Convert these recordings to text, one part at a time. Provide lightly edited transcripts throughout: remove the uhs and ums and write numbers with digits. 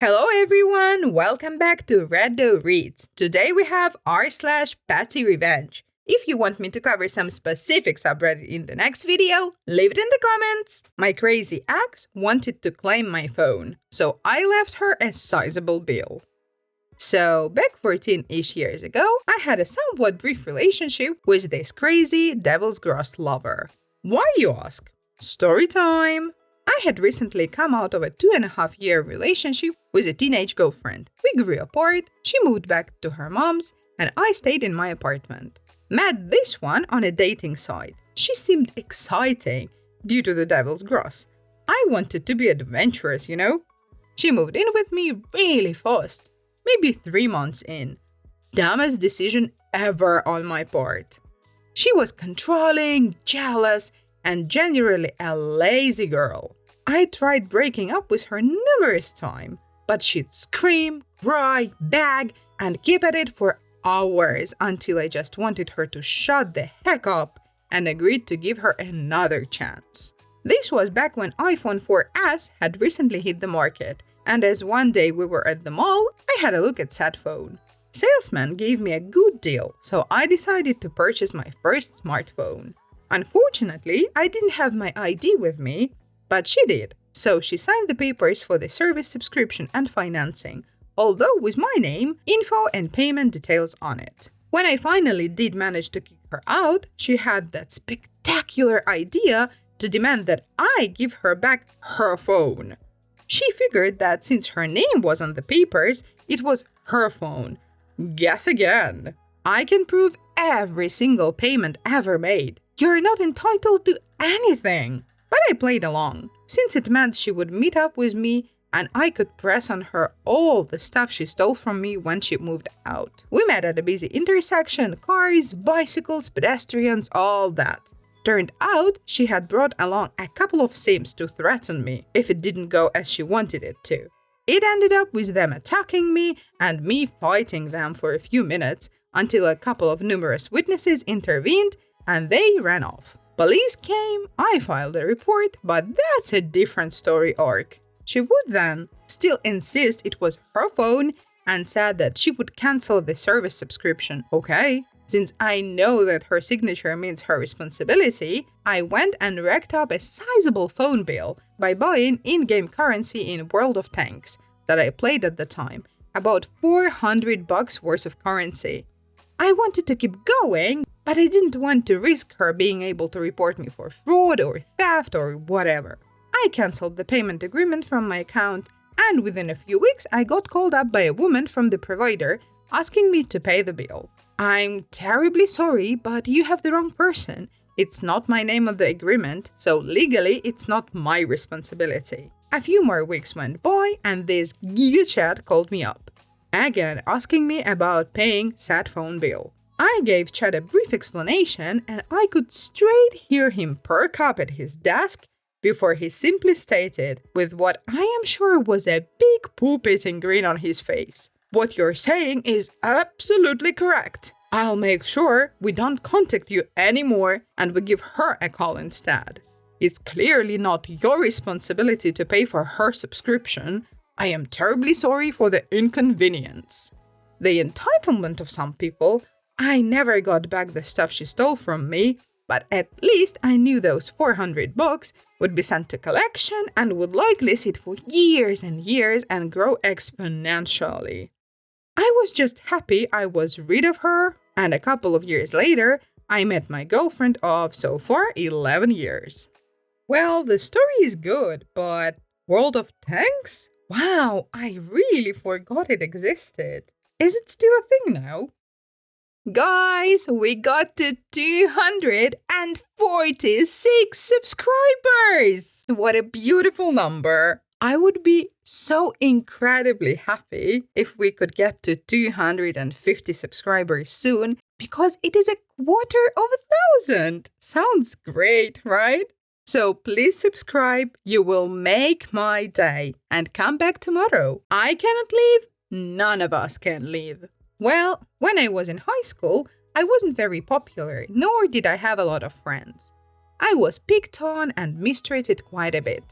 Hello everyone, welcome back to Reddo Reads. Today we have r/PettyRevenge. If you want me to cover some specific subreddit in the next video, leave it in the comments. My crazy ex wanted to claim my phone, so I left her a sizable bill. So, back 14-ish years ago, I had a somewhat brief relationship with this crazy devil's gross lover. Why, you ask? Story time! I had recently come out of a 2.5-year relationship with a teenage girlfriend. We grew apart, she moved back to her mom's, and I stayed in my apartment. Met this one on a dating site. She seemed exciting due to the devil's gross. I wanted to be adventurous, you know? She moved in with me really fast, maybe 3 months in. Dumbest decision ever on my part. She was controlling, jealous, and generally a lazy girl. I tried breaking up with her numerous times, but she'd scream, cry, beg, and keep at it for hours until I just wanted her to shut the heck up and agreed to give her another chance. This was back when iPhone 4S had recently hit the market, and as one day we were at the mall, I had a look at said phone. Salesman gave me a good deal, so I decided to purchase my first smartphone. Unfortunately, I didn't have my ID with me, but she did, so she signed the papers for the service subscription and financing, although with my name, info, and payment details on it. When I finally did manage to kick her out, she had that spectacular idea to demand that I give her back her phone. She figured that since her name was on the papers, it was her phone. Guess again. I can prove every single payment ever made. You're not entitled to anything. But I played along, since it meant she would meet up with me and I could press on her all the stuff she stole from me when she moved out. We met at a busy intersection, cars, bicycles, pedestrians, all that. Turned out, she had brought along a couple of Sims to threaten me if it didn't go as she wanted it to. It ended up with them attacking me and me fighting them for a few minutes until a couple of numerous witnesses intervened and they ran off. Police came, I filed a report, but that's a different story arc. She would then still insist it was her phone and said that she would cancel the service subscription. Okay, since I know that her signature means her responsibility, I went and racked up a sizable phone bill by buying in-game currency in World of Tanks that I played at the time, about $400 worth of currency. I wanted to keep going, but I didn't want to risk her being able to report me for fraud or theft or whatever. I cancelled the payment agreement from my account, and within a few weeks I got called up by a woman from the provider asking me to pay the bill. I'm terribly sorry, but you have the wrong person. It's not my name on the agreement, so legally it's not my responsibility. A few more weeks went by and this giga chat called me up, again asking me about paying said phone bill. I gave Chad a brief explanation and I could straight hear him perk up at his desk before he simply stated, with what I am sure was a big poop-eating grin on his face, "What you're saying is absolutely correct. I'll make sure we don't contact you anymore and we give her a call instead. It's clearly not your responsibility to pay for her subscription. I am terribly sorry for the inconvenience." The entitlement of some people. I never got back the stuff she stole from me, but at least I knew those $400 would be sent to collection and would likely sit for years and years and grow exponentially. I was just happy I was rid of her, and a couple of years later, I met my girlfriend of, so far, 11 years. Well, the story is good, but World of Tanks? Wow, I really forgot it existed. Is it still a thing now? Guys, we got to 246 subscribers! What a beautiful number! I would be so incredibly happy if we could get to 250 subscribers soon, because it is 250,000! Sounds great, right? So please subscribe, you will make my day, and come back tomorrow. I cannot leave, none of us can leave. Well, when I was in high school, I wasn't very popular, nor did I have a lot of friends. I was picked on and mistreated quite a bit,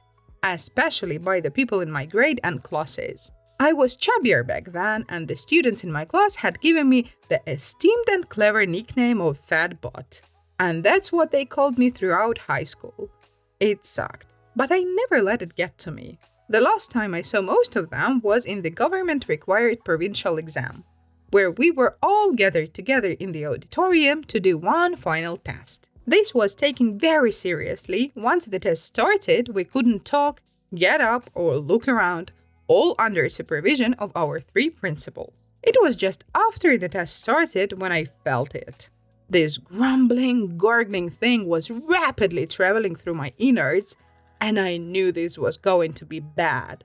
especially by the people in my grade and classes. I was chubbier back then, and the students in my class had given me the esteemed and clever nickname of Fat Butt. And that's what they called me throughout high school. It sucked, but I never let it get to me. The last time I saw most of them was in the government-required provincial exam, where we were all gathered together in the auditorium to do one final test. This was taken very seriously. Once the test started, we couldn't talk, get up, or look around, all under supervision of our 3 principals. It was just after the test started when I felt it. This grumbling, gargling thing was rapidly traveling through my innards, and I knew this was going to be bad.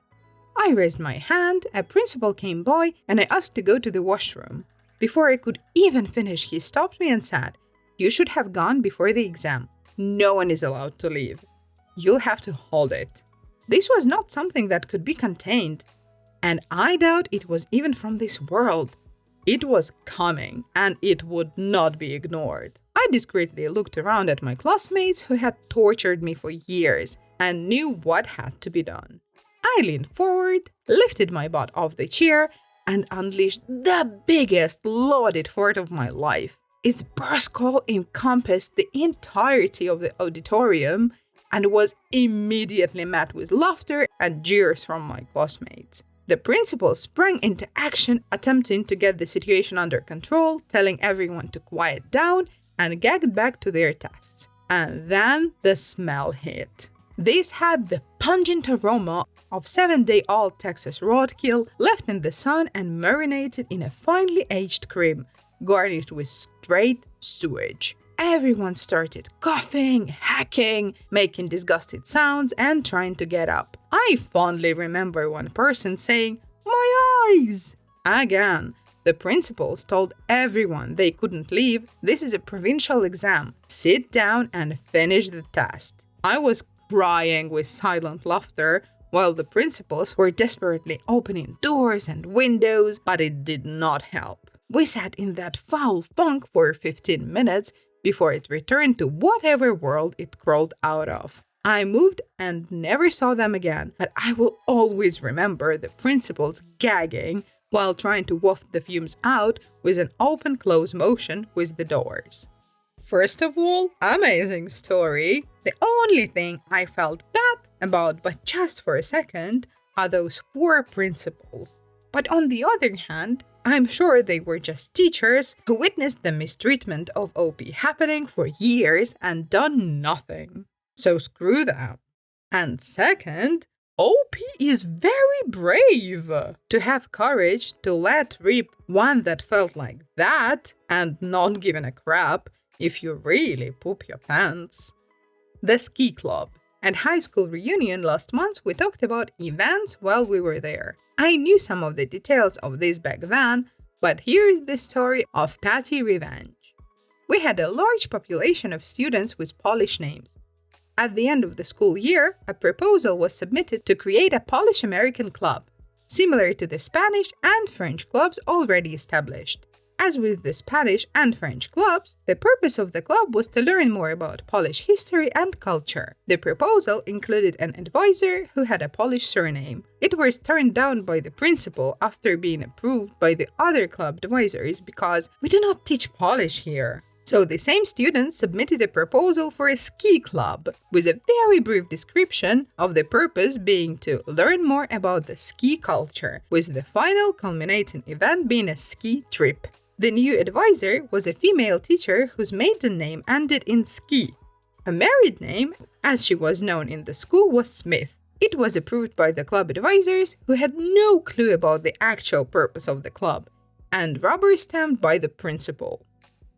I raised my hand, a principal came by, and I asked to go to the washroom. Before I could even finish, he stopped me and said, "You should have gone before the exam. No one is allowed to leave. You'll have to hold it." This was not something that could be contained, and I doubt it was even from this world. It was coming, and it would not be ignored. I discreetly looked around at my classmates who had tortured me for years and knew what had to be done. I leaned forward, lifted my butt off the chair, and unleashed the biggest loaded fart of my life. Its burst call encompassed the entirety of the auditorium and was immediately met with laughter and jeers from my classmates. The principal sprang into action, attempting to get the situation under control, telling everyone to quiet down and get back to their tests. And then the smell hit. This had the pungent aroma of 7-day-old Texas roadkill left in the sun and marinated in a finely aged cream, garnished with straight sewage. Everyone started coughing, hacking, making disgusted sounds, and trying to get up. I fondly remember one person saying, "My eyes!" Again, the principals told everyone they couldn't leave. "This is a provincial exam. Sit down and finish the test." I was crying with silent laughter, while the principals were desperately opening doors and windows, but it did not help. We sat in that foul funk for 15 minutes before it returned to whatever world it crawled out of. I moved and never saw them again, but I will always remember the principals gagging while trying to waft the fumes out with an open-close motion with the doors. First of all, amazing story. The only thing I felt bad about, but just for a second, are those poor principals. But on the other hand, I'm sure they were just teachers who witnessed the mistreatment of OP happening for years and done nothing. So screw them. And second, OP is very brave. To have courage to let rip one that felt like that and not giving a crap if you really poop your pants. The ski club. At high school reunion last month, we talked about events while we were there. I knew some of the details of this back then, but here is the story of PettyRevenge. We had a large population of students with Polish names. At the end of the school year, a proposal was submitted to create a Polish-American club, similar to the Spanish and French clubs already established. As with the Spanish and French clubs, the purpose of the club was to learn more about Polish history and culture. The proposal included an advisor who had a Polish surname. It was turned down by the principal after being approved by the other club advisors because we do not teach Polish here. So the same students submitted a proposal for a ski club, with a very brief description of the purpose being to learn more about the ski culture, with the final culminating event being a ski trip. The new advisor was a female teacher whose maiden name ended in ski. Her married name, as she was known in the school, was Smith. It was approved by the club advisors, who had no clue about the actual purpose of the club, and rubber-stamped by the principal.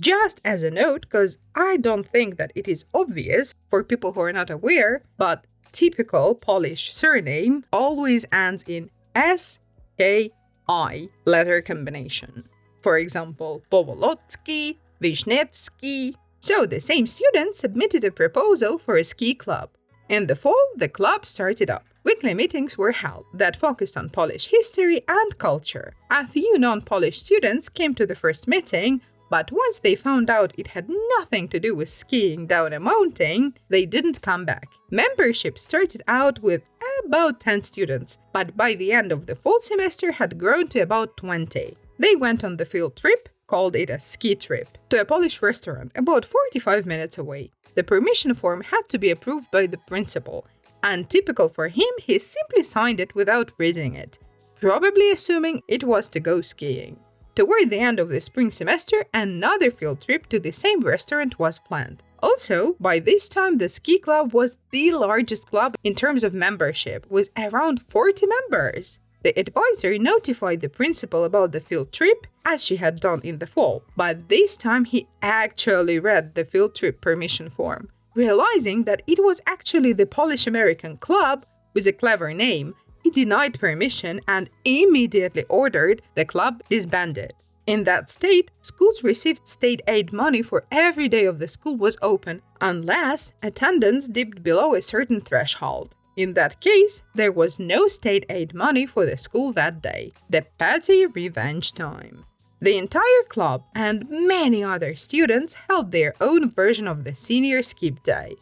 Just as a note, because I don't think that it is obvious for people who are not aware, but typical Polish surname always ends in S-K-I letter combination. For example, Powolocki, Wisniewski. So the same students submitted a proposal for a ski club. In the fall, the club started up. Weekly meetings were held that focused on Polish history and culture. A few non-Polish students came to the first meeting, But once they found out it had nothing to do with skiing down a mountain, they didn't come back. Membership started out with about 10 students, but by the end of the fall semester had grown to about 20. They went on the field trip, called it a ski trip, to a Polish restaurant about 45 minutes away. The permission form had to be approved by the principal, and typical for him, he simply signed it without reading it, probably assuming it was to go skiing. Toward the end of the spring semester, another field trip to the same restaurant was planned. Also, by this time, the ski club was the largest club in terms of membership, with around 40 members. The advisor notified the principal about the field trip, as she had done in the fall, but this time he actually read the field trip permission form. Realizing that it was actually the Polish-American club with a clever name, he denied permission and immediately ordered the club disbanded. In that state, schools received state aid money for every day of the school was open, unless attendance dipped below a certain threshold. In that case, there was no state aid money for the school that day. The petty revenge time. The entire club and many other students held their own version of the senior skip day.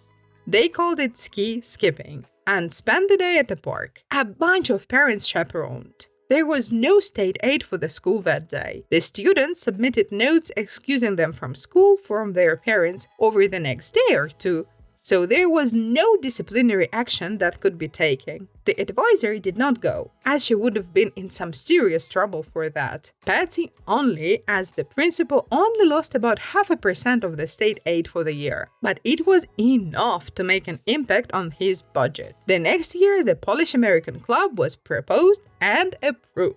They called it ski skipping and spent the day at the park. A bunch of parents chaperoned. There was no state aid for the school that day. The students submitted notes excusing them from school from their parents over the next day or two, so there was no disciplinary action that could be taken. The advisor did not go, as she would have been in some serious trouble for that. Patsy only, as the principal only lost about 0.5% of the state aid for the year. But it was enough to make an impact on his budget. The next year, the Polish-American club was proposed and approved.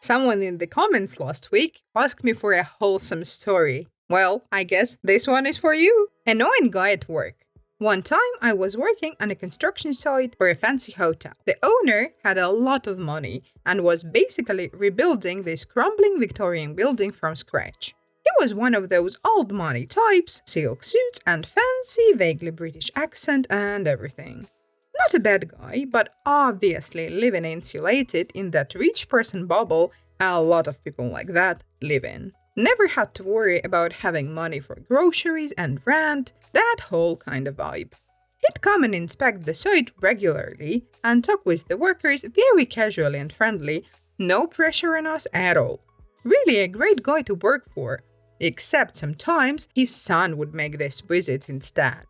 Someone in the comments last week asked me for a wholesome story. Well, I guess this one is for you. Annoying guy at work. One time, I was working on a construction site for a fancy hotel. The owner had a lot of money and was basically rebuilding this crumbling Victorian building from scratch. He was one of those old money types, silk suits and fancy, vaguely British accent and everything. Not a bad guy, but obviously living insulated in that rich person bubble a lot of people like that live in. Never had to worry about having money for groceries and rent, that whole kind of vibe. He'd come and inspect the site regularly and talk with the workers very casually and friendly, no pressure on us at all. Really a great guy to work for, except sometimes his son would make this visit instead.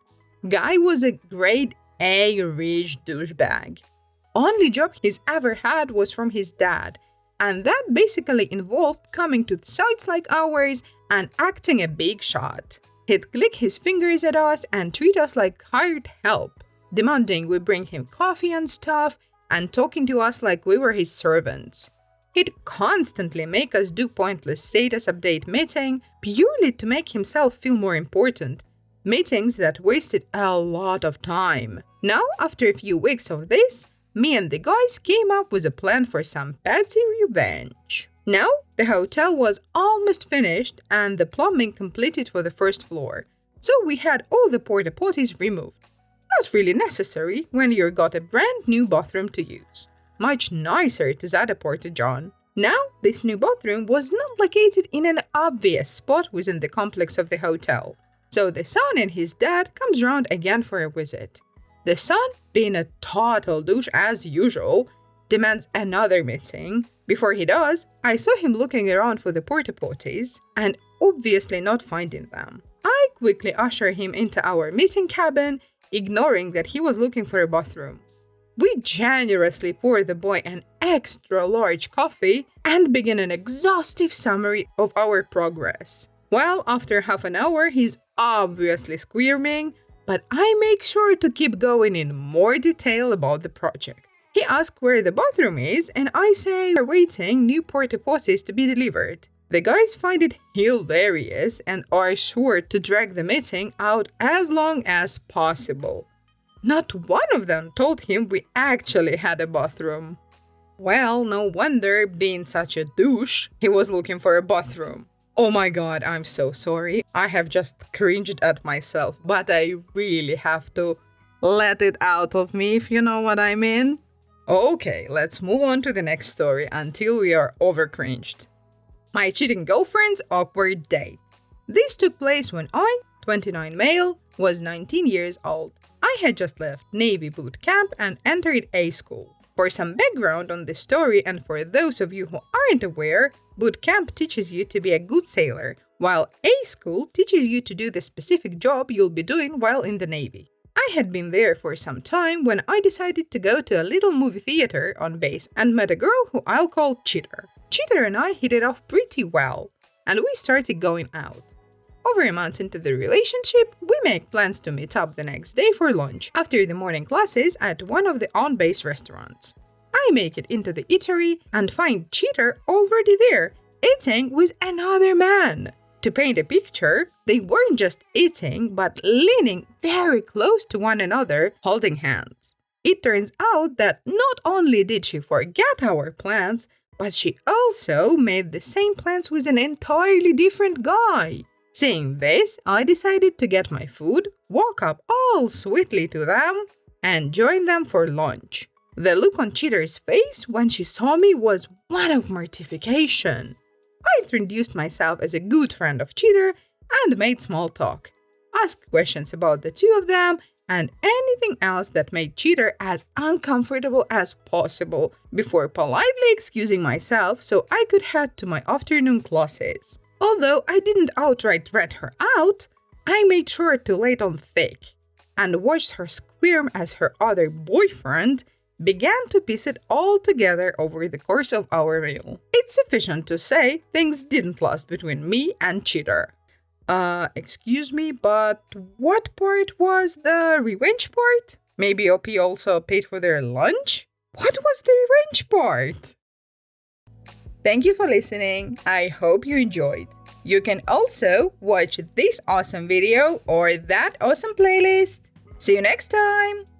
Guy was a grade A rich douchebag. Only job he's ever had was from his dad, and that basically involved coming to sites like ours and acting a big shot. He'd click his fingers at us and treat us like hired help, demanding we bring him coffee and stuff and talking to us like we were his servants. He'd constantly make us do pointless status update meeting purely to make himself feel more important. Meetings that wasted a lot of time. Now, after a few weeks of this, me and the guys came up with a plan for some petty revenge. Now, the hotel was almost finished and the plumbing completed for the first floor, so we had all the porta potties removed. Not really necessary when you got a brand new bathroom to use. Much nicer to that porta john. Now, this new bathroom was not located in an obvious spot within the complex of the hotel, so the son and his dad comes round again for a visit. The son, being a total douche as usual, demands another meeting. Before he does, I saw him looking around for the porta potties and obviously not finding them. I quickly usher him into our meeting cabin, ignoring that he was looking for a bathroom. We generously pour the boy an extra large coffee and begin an exhaustive summary of our progress. Well, after half an hour, he's obviously squirming, but I make sure to keep going in more detail about the project. He asks where the bathroom is, and I say we're waiting new porta potties to be delivered. The guys find it hilarious and are sure to drag the meeting out as long as possible. Not one of them told him we actually had a bathroom. Well, no wonder, being such a douche, he was looking for a bathroom. Oh my god, I'm so sorry. I have just cringed at myself, but I really have to let it out of me, if you know what I mean. Okay, let's move on to the next story until we are over cringed. My cheating girlfriend's awkward date. This took place when I, 29 male, was 19 years old. I had just left Navy boot camp and entered A school. For some background on this story, and for those of you who aren't aware, boot camp teaches you to be a good sailor, while A school teaches you to do the specific job you'll be doing while in the Navy. I had been there for some time when I decided to go to a little movie theater on base and met a girl who I'll call Cheater. Cheater and I hit it off pretty well, and we started going out. Over a month into the relationship, we make plans to meet up the next day for lunch after the morning classes at one of the on-base restaurants. I make it into the eatery and find Cheater already there, eating with another man. To paint a picture, they weren't just eating, but leaning very close to one another, holding hands. It turns out that not only did she forget our plans, but she also made the same plans with an entirely different guy. Seeing this, I decided to get my food, walk up all sweetly to them, and join them for lunch. The look on Cheater's face when she saw me was one of mortification. I introduced myself as a good friend of Cheater and made small talk, asked questions about the two of them, and anything else that made Cheater as uncomfortable as possible before politely excusing myself so I could head to my afternoon classes. Although I didn't outright rat her out, I made sure to lay it on thick and watched her squirm as her other boyfriend began to piece it all together over the course of our meal. It's sufficient to say things didn't last between me and Cheater. Excuse me, but what part was the revenge part? Maybe OP also paid for their lunch? What was the revenge part? Thank you for listening. I hope you enjoyed. You can also watch this awesome video or that awesome playlist. See you next time!